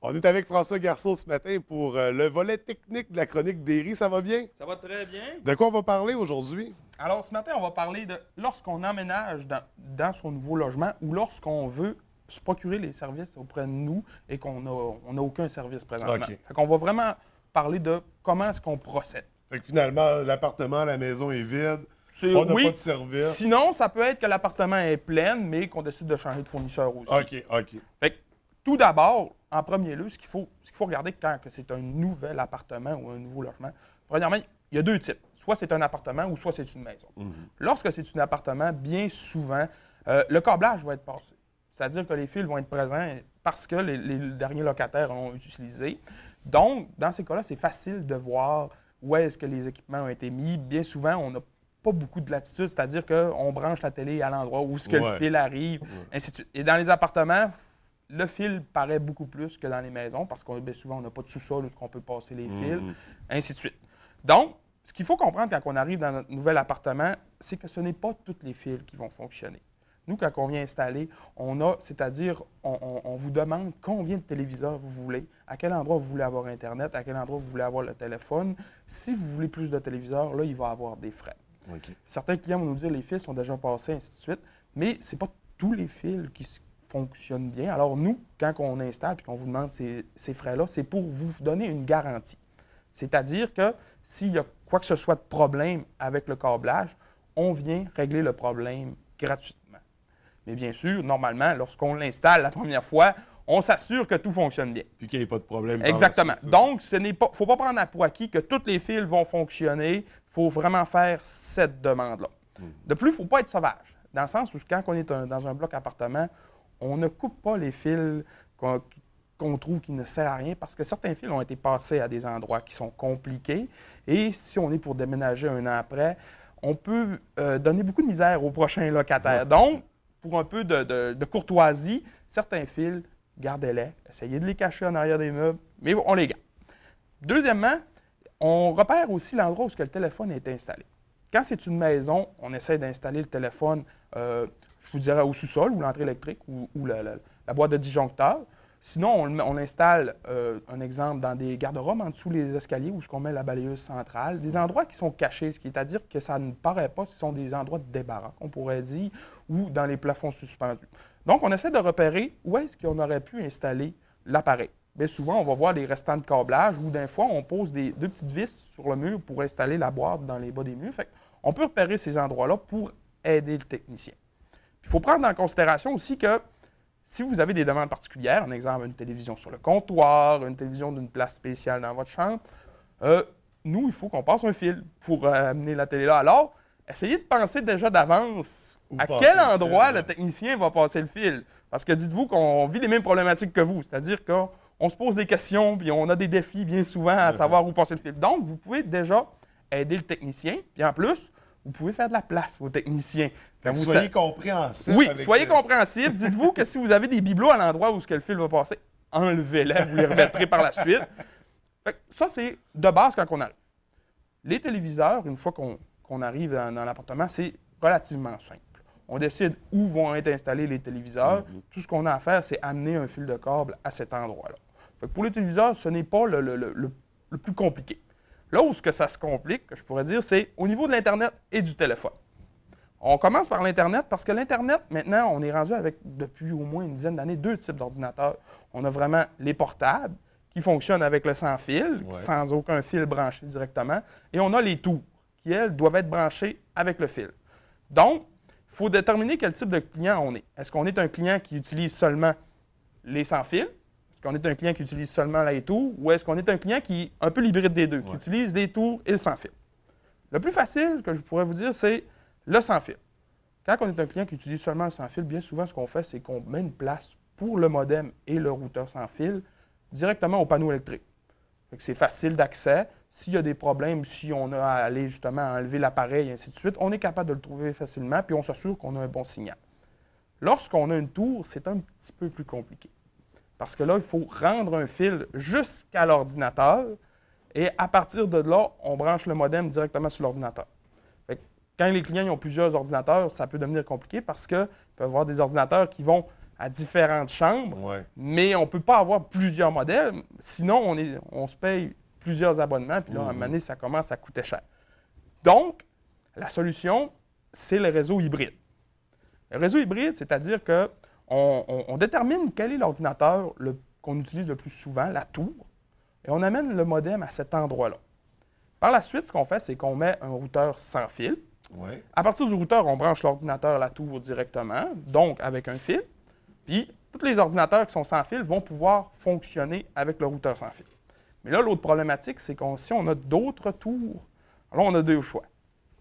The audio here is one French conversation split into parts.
On est avec François Garceau ce matin pour le volet technique de la chronique d'Éry. Ça va bien? Ça va très bien. De quoi on va parler aujourd'hui? Alors, ce matin, on va parler de lorsqu'on emménage dans son nouveau logement ou lorsqu'on veut se procurer les services auprès de nous et qu'on n'a aucun service présentement. OK. Fait qu'on va vraiment parler de comment est-ce qu'on procède. Fait que finalement, l'appartement, la maison est vide. On n'a Oui, pas de service. sinon, ça peut être que l'appartement est plein, mais qu'on décide de changer de fournisseur aussi. OK. Fait que, tout d'abord, en premier lieu, ce qu'il faut regarder quand c'est un nouvel appartement ou un nouveau logement, premièrement, il y a deux types. Soit c'est un appartement ou soit c'est une maison. Lorsque c'est un appartement, bien souvent, le câblage va être passé. C'est-à-dire que les fils vont être présents parce que les derniers locataires l'ont utilisé. Donc, dans ces cas-là, c'est facile de voir où est-ce que les équipements ont été mis. Bien souvent, on n'a pas beaucoup de latitude, c'est-à-dire qu'on branche la télé à l'endroit où ce que le fil arrive, ainsi de suite. Et dans les appartements, le fil paraît beaucoup plus que dans les maisons parce que bien souvent, on n'a pas de sous-sol où on peut passer les fils, ainsi de suite. Donc, ce qu'il faut comprendre quand on arrive dans notre nouvel appartement, c'est que ce n'est pas tous les fils qui vont fonctionner. Nous, quand on vient installer, on vous demande combien de téléviseurs vous voulez, à quel endroit vous voulez avoir Internet, à quel endroit vous voulez avoir le téléphone. Si vous voulez plus de téléviseurs, là, il va y avoir des frais. OK. Certains clients vont nous dire que les fils sont déjà passés, ainsi de suite, mais ce n'est pas tous les fils qui fonctionnent bien. Alors, nous, quand on installe et qu'on vous demande ces frais-là, c'est pour vous donner une garantie. C'est-à-dire que s'il y a quoi que ce soit de problème avec le câblage, on vient régler le problème gratuitement. Mais bien sûr, normalement, lorsqu'on l'installe la première fois, on s'assure que tout fonctionne bien. Puis qu'il n'y ait pas de problème. Exactement. Donc, il ne faut pas prendre pour acquis que tous les fils vont fonctionner. Il faut vraiment faire cette demande-là. De plus, il ne faut pas être sauvage. Dans le sens où, quand on est dans un bloc appartement, on ne coupe pas les fils qu'on trouve qui ne servent à rien parce que certains fils ont été passés à des endroits qui sont compliqués. Et si on est pour déménager un an après, on peut donner beaucoup de misère aux prochains locataires. Donc, pour un peu de courtoisie, certains fils, gardez-les, essayez de les cacher en arrière des meubles, mais on les garde. Deuxièmement, on repère aussi l'endroit où le téléphone est installé. Quand c'est une maison, on essaie d'installer le téléphone, je vous dirais, au sous-sol ou l'entrée électrique ou la boîte de disjoncteur. Sinon, on l'installe, un exemple, dans des garde-robes en dessous des escaliers où on met la balayeuse centrale. Des endroits qui sont cachés, ce qui est à dire que ça ne paraît pas, ce sont des endroits de débarras, on pourrait dire, ou dans les plafonds suspendus. Donc, on essaie de repérer où est-ce qu'on aurait pu installer l'appareil. Bien souvent, on va voir les restants de câblage ou d'un fois, on pose deux petites vis sur le mur pour installer la boîte dans les bas des murs. Fait on peut repérer ces endroits-là pour aider le technicien. Il faut prendre en considération aussi que si vous avez des demandes particulières, un exemple, une télévision sur le comptoir, une télévision d'une place spéciale dans votre chambre, nous, il faut qu'on passe un fil pour amener la télé là. Alors, essayez de penser déjà d'avance à quel endroit le technicien va passer le fil. Parce que dites-vous qu'on vit les mêmes problématiques que vous, c'est-à-dire qu'on se pose des questions puis on a des défis bien souvent à savoir où passer le fil. Donc, vous pouvez déjà aider le technicien, puis en plus, vous pouvez faire de la place aux techniciens. Soyez compréhensif. Oui, soyez compréhensif. Dites-vous que si vous avez des bibelots à l'endroit où le fil va passer, enlevez-les, vous les remettrez par la suite. Fait que ça, c'est de base quand on arrive. Les téléviseurs, une fois qu'on arrive dans l'appartement, c'est relativement simple. On décide où vont être installés les téléviseurs. Tout ce qu'on a à faire, c'est amener un fil de câble à cet endroit-là. Fait que pour les téléviseurs, ce n'est pas le plus compliqué. Là où ça se complique, je pourrais dire, c'est au niveau de l'Internet et du téléphone. On commence par l'Internet parce que l'Internet, maintenant, on est rendu avec, depuis au moins une dizaine d'années, deux types d'ordinateurs. On a vraiment les portables qui fonctionnent avec le sans-fil, sans aucun fil branché directement. Et on a les tours qui, elles, doivent être branchées avec le fil. Donc, il faut déterminer quel type de client on est. Est-ce qu'on est un client qui utilise seulement les sans-fil? Est-ce qu'on est un client qui utilise seulement les tours ou est-ce qu'on est un client qui est un peu l'hybride des deux, qui utilise des tours et le sans-fil? Le plus facile que je pourrais vous dire, c'est le sans-fil. Quand on est un client qui utilise seulement le sans-fil, bien souvent, ce qu'on fait, c'est qu'on met une place pour le modem et le routeur sans-fil directement au panneau électrique. C'est facile d'accès. S'il y a des problèmes, si on a à aller justement enlever l'appareil, et ainsi de suite, on est capable de le trouver facilement, puis on s'assure qu'on a un bon signal. Lorsqu'on a une tour, c'est un petit peu plus compliqué. Parce que là, il faut rendre un fil jusqu'à l'ordinateur et à partir de là, on branche le modem directement sur l'ordinateur. Quand les clients ont plusieurs ordinateurs, ça peut devenir compliqué parce qu'ils peuvent avoir des ordinateurs qui vont à différentes chambres, Ouais. mais on ne peut pas avoir plusieurs modèles. Sinon, on se paye plusieurs abonnements, puis là, à un moment donné, ça commence à coûter cher. Donc, la solution, c'est le réseau hybride. Le réseau hybride, c'est-à-dire qu'on détermine quel est l'ordinateur qu'on utilise le plus souvent, la tour, et on amène le modem à cet endroit-là. Par la suite, ce qu'on fait, c'est qu'on met un routeur sans fil. Ouais. À partir du routeur, on branche l'ordinateur à la tour directement, donc avec un fil. Puis, tous les ordinateurs qui sont sans fil vont pouvoir fonctionner avec le routeur sans fil. Mais là, l'autre problématique, c'est que si on a d'autres tours, alors on a deux choix.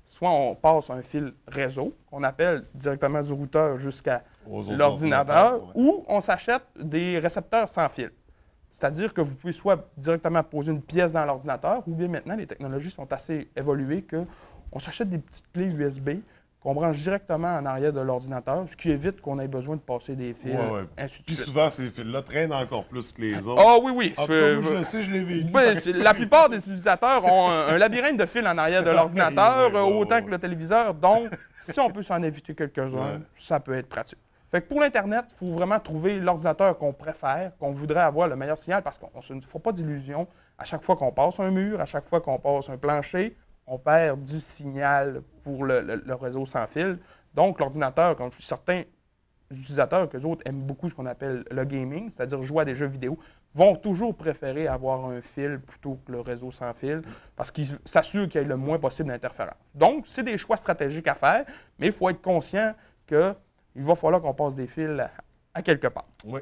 Soit on passe un fil réseau, qu'on appelle directement du routeur jusqu'à l'ordinateur, ou on s'achète des récepteurs sans fil. C'est-à-dire que vous pouvez soit directement poser une pièce dans l'ordinateur, ou bien maintenant, les technologies sont assez évoluées qu'on s'achète des petites clés USB qu'on branche directement en arrière de l'ordinateur, ce qui évite qu'on ait besoin de passer des fils, ainsi de Puis suite. souvent, ces fils-là traînent encore plus que les autres. Ah oui, oui. En tout cas, moi, je le sais, je l'ai vécu. Ben, la plupart des utilisateurs ont un labyrinthe de fils en arrière de l'ordinateur, autant que le téléviseur. Donc, si on peut s'en éviter quelques-uns, ça peut être pratique. Fait que pour l'Internet, il faut vraiment trouver l'ordinateur qu'on préfère, qu'on voudrait avoir le meilleur signal, parce qu'on ne se faut pas d'illusions. À chaque fois qu'on passe un mur, à chaque fois qu'on passe un plancher, on perd du signal pour le réseau sans fil. Donc, l'ordinateur, comme certains utilisateurs, qu'eux autres aiment beaucoup ce qu'on appelle le gaming, c'est-à-dire jouer à des jeux vidéo, vont toujours préférer avoir un fil plutôt que le réseau sans fil parce qu'ils s'assurent qu'il y ait le moins possible d'interférences. Donc, c'est des choix stratégiques à faire, mais il faut être conscient qu'il va falloir qu'on passe des fils à quelque part. Oui.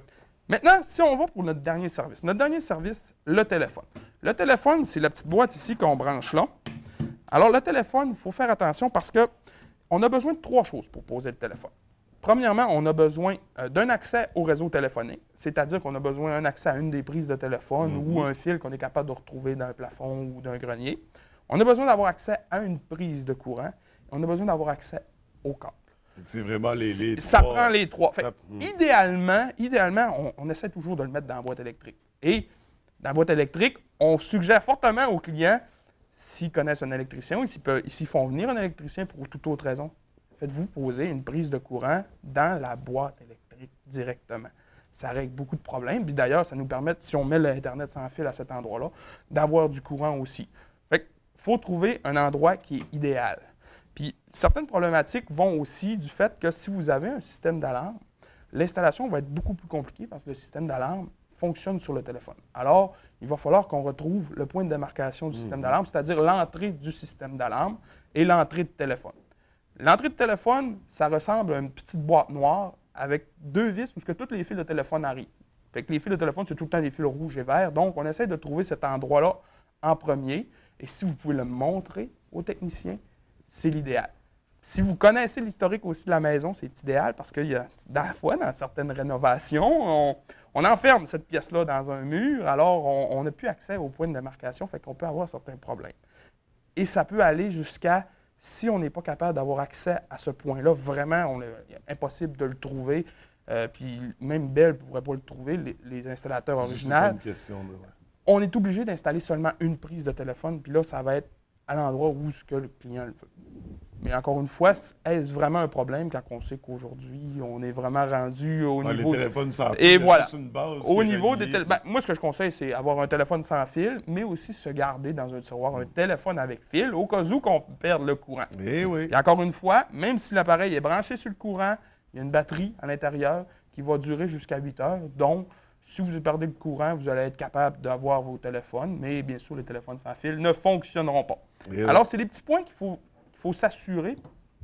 Maintenant, si on va pour notre dernier service. Notre dernier service, le téléphone. Le téléphone, c'est la petite boîte ici qu'on branche là. Alors, le téléphone, il faut faire attention parce qu'on a besoin de trois choses pour poser le téléphone. Premièrement, on a besoin d'un accès au réseau téléphonique, c'est-à-dire qu'on a besoin d'un accès à une des prises de téléphone ou un fil qu'on est capable de retrouver dans un plafond ou d'un grenier. On a besoin d'avoir accès à une prise de courant. On a besoin d'avoir accès au câble. C'est vraiment les trois. Ça prend les trois. Fait, idéalement, on essaie toujours de le mettre dans la boîte électrique. Et dans la boîte électrique, on suggère fortement aux clients, s'ils connaissent un électricien ou s'ils font venir un électricien pour toute autre raison, faites-vous poser une prise de courant dans la boîte électrique directement. Ça règle beaucoup de problèmes. Puis d'ailleurs, ça nous permet, si on met l'Internet sans fil à cet endroit-là, d'avoir du courant aussi. Fait qu'il faut trouver un endroit qui est idéal. Puis certaines problématiques vont aussi du fait que si vous avez un système d'alarme, l'installation va être beaucoup plus compliquée parce que le système d'alarme fonctionne sur le téléphone. Alors, il va falloir qu'on retrouve le point de démarcation du système d'alarme, c'est-à-dire l'entrée du système d'alarme et l'entrée de téléphone. L'entrée de téléphone, ça ressemble à une petite boîte noire avec deux vis où tous les fils de téléphone arrivent. Fait que les fils de téléphone, c'est tout le temps des fils rouges et verts. Donc, on essaie de trouver cet endroit-là en premier. Et si vous pouvez le montrer aux techniciens, c'est l'idéal. Si vous connaissez l'historique aussi de la maison, c'est idéal parce qu'il y a des fois, dans certaines rénovations, on enferme cette pièce-là dans un mur, alors on n'a plus accès au point de démarcation, fait qu'on peut avoir certains problèmes. Et ça peut aller jusqu'à, si on n'est pas capable d'avoir accès à ce point-là, vraiment, impossible de le trouver, puis même Bell ne pourrait pas le trouver, les installateurs originaux. C'est pas une question de... On est obligé d'installer seulement une prise de téléphone, puis là, ça va être à l'endroit où ce que le client le veut. Mais encore une fois, est-ce vraiment un problème quand on sait qu'aujourd'hui, on est vraiment rendu au niveau... Les téléphones sans fil, et voilà. Juste une base au niveau des téléphones... Moi, ce que je conseille, c'est avoir un téléphone sans fil, mais aussi se garder dans un tiroir un téléphone avec fil, au cas où qu'on perde le courant. Eh oui. Et encore une fois, même si l'appareil est branché sur le courant, il y a une batterie à l'intérieur qui va durer jusqu'à 8 heures. Donc, si vous perdez le courant, vous allez être capable d'avoir vos téléphones, mais bien sûr, les téléphones sans fil ne fonctionneront pas. Alors, c'est des petits points qu'il faut s'assurer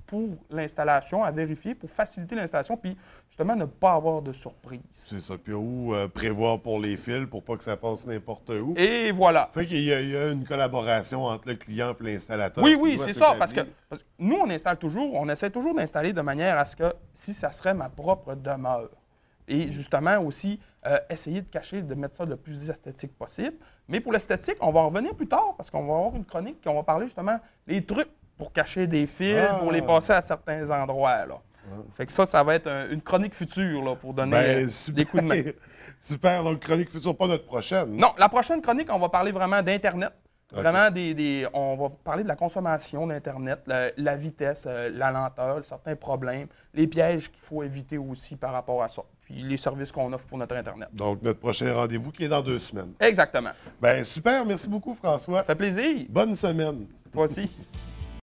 pour l'installation, à vérifier, pour faciliter l'installation, puis justement ne pas avoir de surprise. C'est ça. Puis où prévoir pour les fils pour pas que ça passe n'importe où. Et voilà. Fait qu'il y a une collaboration entre le client et l'installateur. Oui, c'est ça, parce que nous, on essaie toujours d'installer de manière à ce que, si ça serait ma propre demeure, et justement aussi, essayer de cacher, de mettre ça le plus esthétique possible. Mais pour l'esthétique, on va en revenir plus tard, parce qu'on va avoir une chronique qui va parler justement des trucs pour cacher des fils, pour les passer à certains endroits. Là. Fait que ça va être une chronique future là, pour donner des coups de main. Super, donc chronique future, pas notre prochaine. Non, la prochaine chronique, on va parler vraiment d'Internet. Vraiment, on va parler de la consommation d'Internet, la vitesse, la lenteur, certains problèmes, les pièges qu'il faut éviter aussi par rapport à ça. puis les services qu'on offre pour notre Internet. Donc, notre prochain rendez-vous qui est dans 2 semaines. Exactement. Ben super, merci beaucoup, François. Ça fait plaisir. Bonne semaine. Toi aussi.